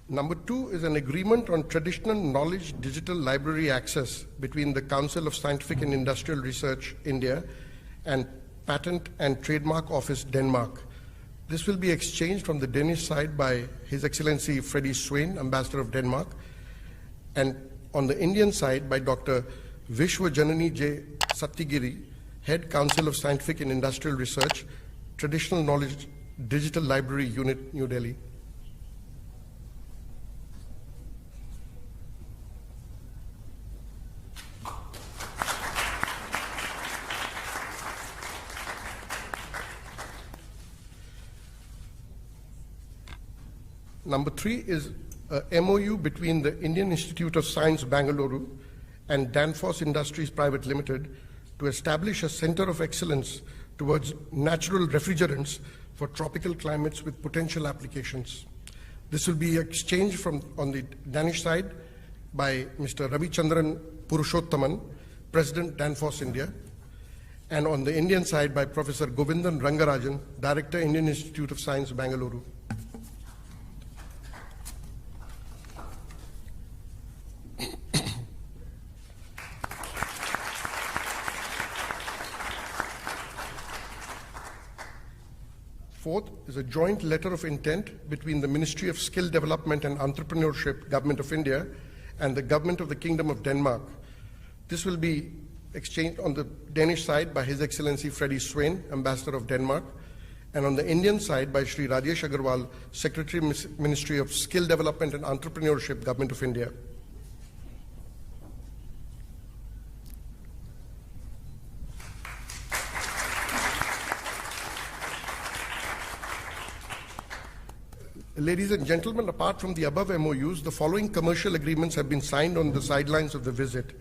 Number 2 is an agreement on traditional knowledge digital library access between the Council of Scientific and Industrial Research, India, and Patent and Trademark Office, Denmark. This will be exchanged from the Danish side by His Excellency Freddie Swain, Ambassador of Denmark, and on the Indian side by Dr. Vishwajanani J. Satyagiri, Head Council of Scientific and Industrial Research, Traditional Knowledge Digital Library Unit, New Delhi. Number 3 is a MOU between the Indian Institute of Science, Bangalore, and Danfoss Industries Private Limited to establish a center of excellence towards natural refrigerants for tropical climates with potential applications. This will be exchanged on the Danish side by Mr. Ravichandran Purushothaman, President, Danfoss India, and on the Indian side by Professor Govindan Rangarajan, Director, Indian Institute of Science, Bangalore. Fourth is a joint letter of intent between the Ministry of Skill Development and Entrepreneurship, Government of India, and the Government of the Kingdom of Denmark. This will be exchanged on the Danish side by His Excellency Freddie Swain, Ambassador of Denmark, and on the Indian side by Shri Rajesh Agarwal, Secretary, Ministry of Skill Development and Entrepreneurship, Government of India. Ladies and gentlemen, apart from the above MOUs, the following commercial agreements have been signed on the sidelines of the visit.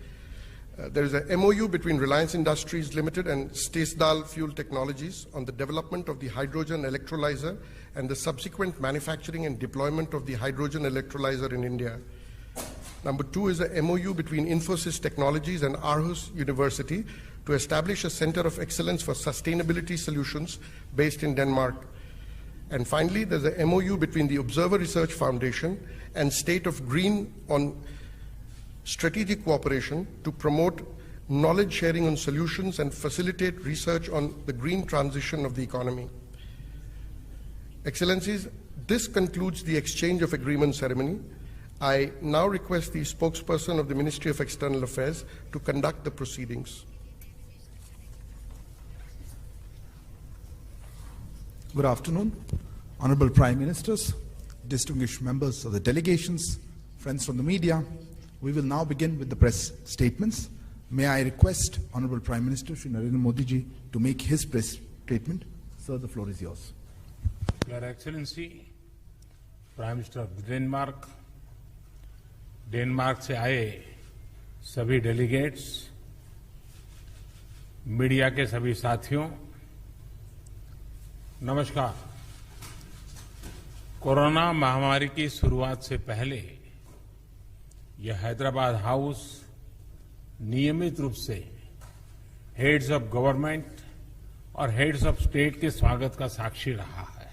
There is a MOU between Reliance Industries Limited and Stesdal Fuel Technologies on the development of the hydrogen electrolyzer and the subsequent manufacturing and deployment of the hydrogen electrolyzer in India. Number 2 is a MOU between Infosys Technologies and Aarhus University to establish a center of excellence for sustainability solutions based in Denmark. And finally, there's a MOU between the Observer Research Foundation and State of Green on strategic cooperation to promote knowledge sharing on solutions and facilitate research on the green transition of the economy. Excellencies, this concludes the exchange of agreement ceremony. I now request the spokesperson of the Ministry of External Affairs to conduct the proceedings. Good afternoon, Honorable Prime Ministers, distinguished members of the delegations, friends from the media. We will now begin with the press statements. May I request Honorable Prime Minister Shri Narendra Modi ji to make his press statement. Sir, the floor is yours. Your Excellency, Prime Minister of Denmark, Denmark से आए सभी delegates, media के सभी साथियों, नमस्कार। Corona महामारी की शुरुआत से पहले यह हैदराबाद हाउस नियमित रूप से हेड्स ऑफ गवर्नमेंट और हेड्स ऑफ स्टेट के स्वागत का साक्षी रहा है।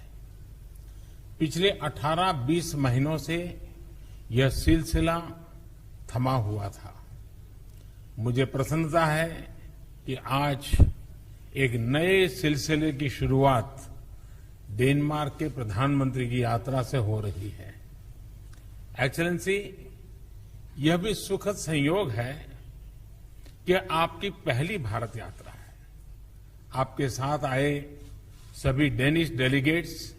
पिछले 18-20 महीनों से यह सिलसिला थमा हुआ था। मुझे प्रसन्नता है कि आज एक नए सिलसिले की शुरुआत डेनमार्क के प्रधानमंत्री की यात्रा से हो रही है। एक्सेलेंसी, यह भी सुखद संयोग है कि आपकी पहली भारत यात्रा है। आपके साथ आए सभी डेनिश डेलीगेट्स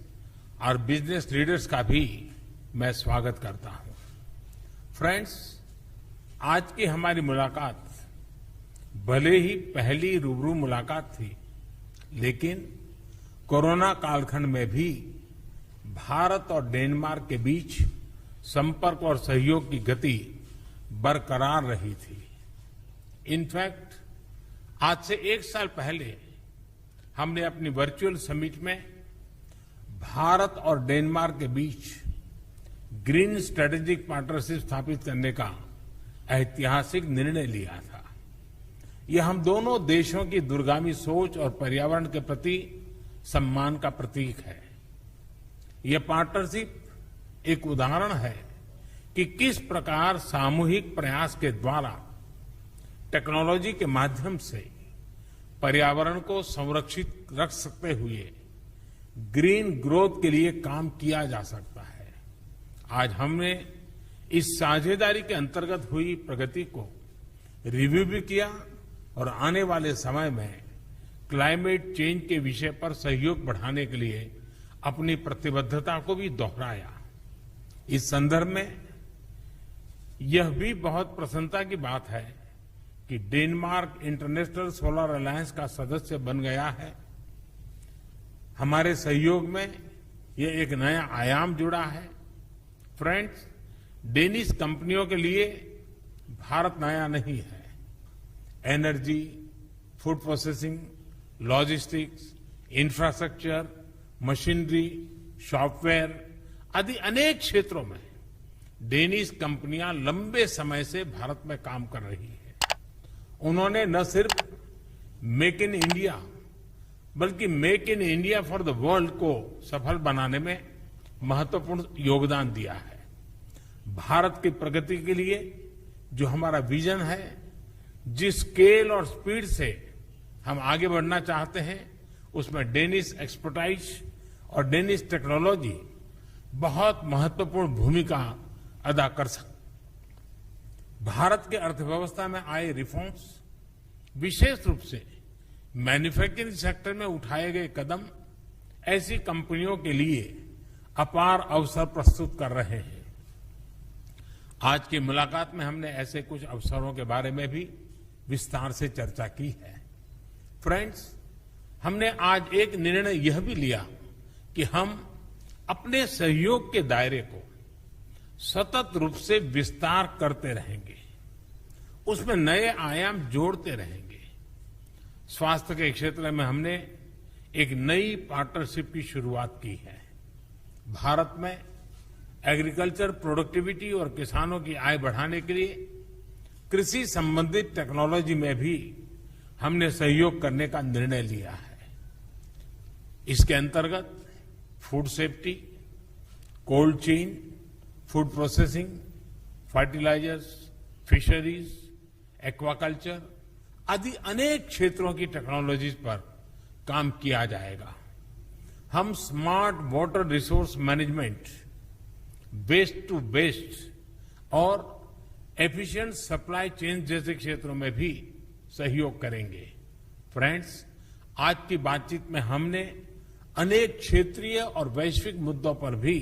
और बिजनेस लीडर्स का भी मैं स्वागत करता हूं। फ्रेंड्स, आज की हमारी मुलाकात भले ही पहली रूबरू मुलाकात थी, लेकिन कोरोना कालखंड में भी भारत और डेनमार्क के बीच संपर्क और सहयोग की गति बरकरार रही थी। इनफैक्ट आज से 1 साल पहले हमने अपनी वर्चुअल समिट में भारत और डेनमार्क के बीच ग्रीन स्ट्रेटेजिक पार्टनरशिप स्थापित करने का ऐतिहासिक निर्णय लिया था। यह हम दोनों देशों की दूरगामी सोच और पर्यावरण के प्रति सम्मान का प्रतीक है। यह पार्टनरशिप एक उदाहरण है कि किस प्रकार सामूहिक प्रयास के द्वारा टेक्नोलॉजी के माध्यम से पर्यावरण को संरक्षित रख सकते हुए ग्रीन ग्रोथ के लिए काम किया जा सकता है। आज हमने इस साझेदारी के अंतर्गत हुई प्रगति को रिव्यू भी किया और आने वाले समय में क्लाइमेट चेंज के विषय पर सहयोग बढ़ाने के लिए अपनी प्रतिबद्धता को भी दोहराया। इस संदर्भ में यह भी बहुत प्रसन्नता की बात है कि डेनमार्क इंटरनेशनल सोलर अलायंस का सदस्य बन गया है। हमारे सहयोग में यह एक नया आयाम जुड़ा है। फ्रेंड्स, डेनिश कंपनियों के लिए भारत नया नहीं है। Energy, food processing, logistics, infrastructure, machinery, software आदि अनेक क्षेत्रों में डेनिश कंपनियां लंबे समय से भारत में काम कर रही है। उन्होंने न सिर्फ मेक इन इंडिया बल्कि make in India for the world को सफल बनाने में महत्वपूर्ण योगदान दिया है। भारत की प्रगति के लिए जो हमारा विजन है, जिस स्केल और स्पीड से हम आगे बढ़ना चाहते हैं, उसमें डेनिश एक्सपर्टाइज और डेनिश टेक्नोलॉजी बहुत महत्वपूर्ण भूमिका अदा कर सकते। भारत की अर्थव्यवस्था में आए रिफॉर्म्स, विशेष रूप से मैन्युफैक्चरिंग सेक्टर में उठाए गए कदम ऐसी कंपनियों के लिए अपार अवसर प्रस्तुत कर रहे हैं। आज की मुलाकात में हमने ऐसे कुछ अवसरों के बारे में भी विस्तार से चर्चा की है। फ्रेंड्स, हमने आज एक निर्णय यह भी लिया कि हम अपने सहयोग के दायरे को सतत रूप से विस्तार करते रहेंगे, उसमें नए आयाम जोड़ते रहेंगे। स्वास्थ्य के क्षेत्र में हमने एक नई पार्टनरशिप की शुरुआत की है। भारत में एग्रीकल्चर प्रोडक्टिविटी और किसानों की आय बढ़ाने के लिए कृषि संबंधित टेक्नोलॉजी में भी हमने सहयोग करने का निर्णय लिया है। इसके अंतर्गत food safety, cold chain, food processing, fertilisers, fisheries, aquaculture आदि अनेक क्षेत्रों की टेक्नोलॉजीज पर काम किया जाएगा। हम smart water resource management, waste to best और एफिशिएंट सप्लाई चेन जैसे क्षेत्रों में भी सहयोग करेंगे। फ्रेंड्स, आज की बातचीत में हमने अनेक क्षेत्रीय और वैश्विक मुद्दों पर भी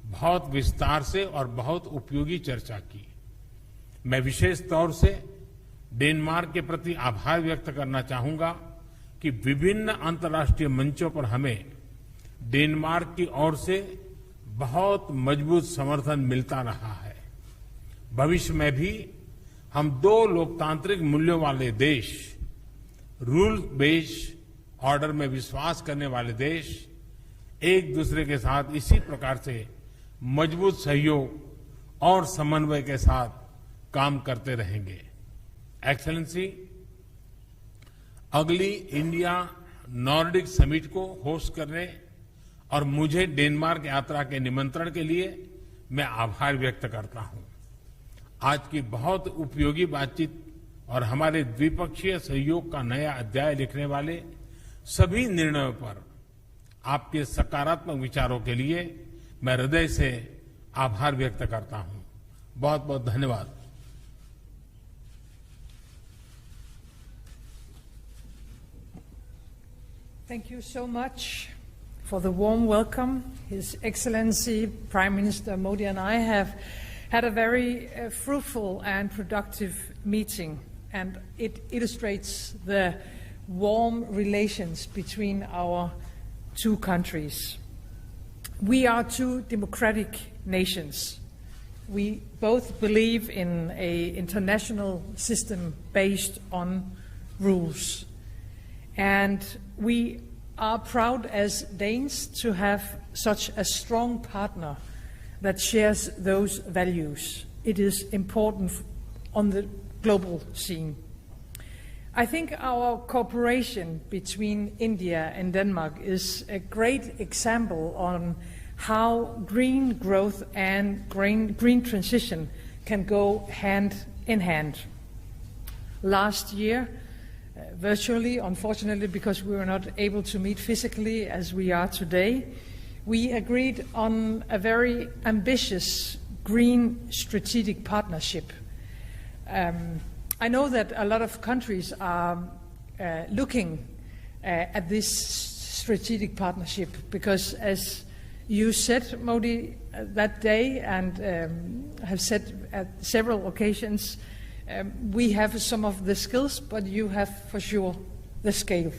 बहुत विस्तार से और बहुत उपयोगी चर्चा की। मैं विशेष तौर से डेनमार्क के प्रति आभार व्यक्त करना चाहूंगा कि विभिन्न अंतर्राष्ट्रीय मंचों पर हमें डेनमार्क की ओर से बहुत मजबूत समर्थन मिलता रहा है। भविष्य में भी हम दो लोकतांत्रिक मूल्यों वाले देश, रूल बेस्ड ऑर्डर में विश्वास करने वाले देश, एक दूसरे के साथ इसी प्रकार से मजबूत सहयोग और समन्वय के साथ काम करते रहेंगे। एक्सेलेंसी, अगली इंडिया नॉर्डिक समिट को होस्ट करने और मुझे डेनमार्क यात्रा के निमंत्रण के लिए मैं आभार व्यक्त करता हूं। आज की बहुत उपयोगी बातचीत और हमारे द्विपक्षीय सहयोग का नया अध्याय लिखने वाले सभी निर्णयों पर आपके सकारात्मक विचारों के लिए मैं हृदय से आभार व्यक्त करता हूं। बहुत बहुत धन्यवाद। Thank you so much for the warm welcome. His Excellency Prime Minister Modi and I have had a very fruitful and productive meeting, and it illustrates the warm relations between our two countries. We are two democratic nations. We both believe in an international system based on rules. And we are proud as Danes to have such a strong partner that shares those values. It is important on the global scene. I think our cooperation between India and Denmark is a great example on how green growth and green transition can go hand in hand. Last year, virtually, unfortunately, because we were not able to meet physically as we are today, we agreed on a very ambitious green strategic partnership. I know that a lot of countries are looking at this strategic partnership because, as you said, Modi, that day, and have said at several occasions, we have some of the skills, but you have for sure the scale.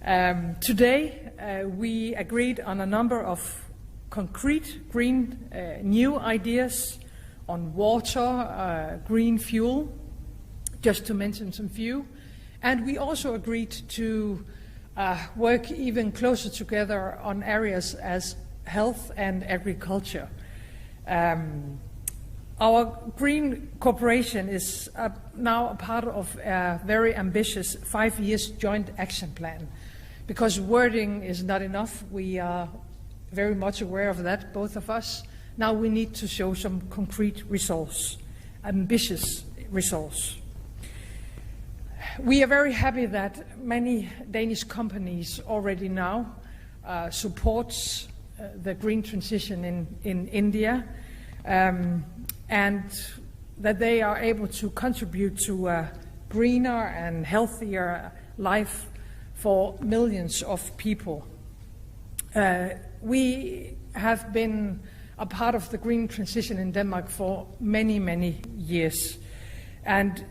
Today, we agreed on a number of concrete green new ideas on water, green fuel, just to mention some few. And we also agreed to work even closer together on areas as health and agriculture. Our green cooperation is now a part of a very ambitious 5-year joint action plan. Because wording is not enough, we are very much aware of that, both of us. Now we need to show some concrete results, ambitious results. We are very happy that many Danish companies already now support the green transition in India, and that they are able to contribute to a greener and healthier life for millions of people. We have been a part of the green transition in Denmark for many, many years. And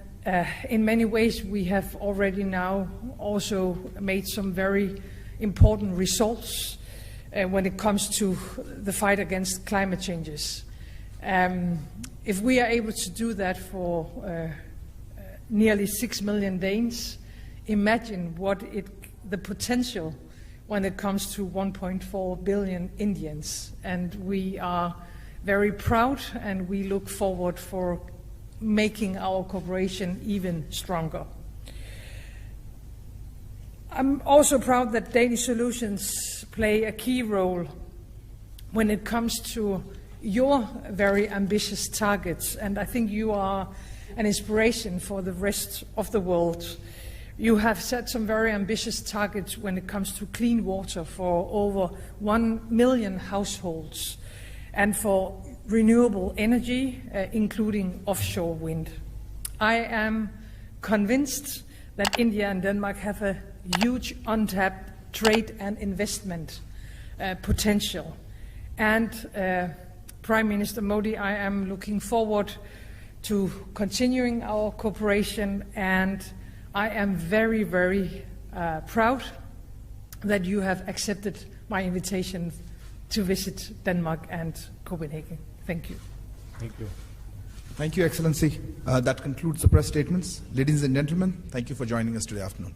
in many ways, we have already now also made some very important results when it comes to the fight against climate changes. If we are able to do that for nearly 6 million Danes, imagine what the potential when it comes to 1.4 billion Indians. And we are very proud, and we look forward for making our cooperation even stronger. I'm also proud that Danish solutions play a key role when it comes to your very ambitious targets, and I think you are an inspiration for the rest of the world. You have set some very ambitious targets when it comes to clean water for over 1 million households and for renewable energy, including offshore wind. I am convinced that India and Denmark have a huge untapped trade and investment potential. And Prime Minister Modi, I am looking forward to continuing our cooperation, and I am very, very proud that you have accepted my invitation to visit Denmark and Copenhagen. Thank you. Thank you. Thank you, Excellency. That concludes the press statements. Ladies and gentlemen, thank you for joining us today afternoon.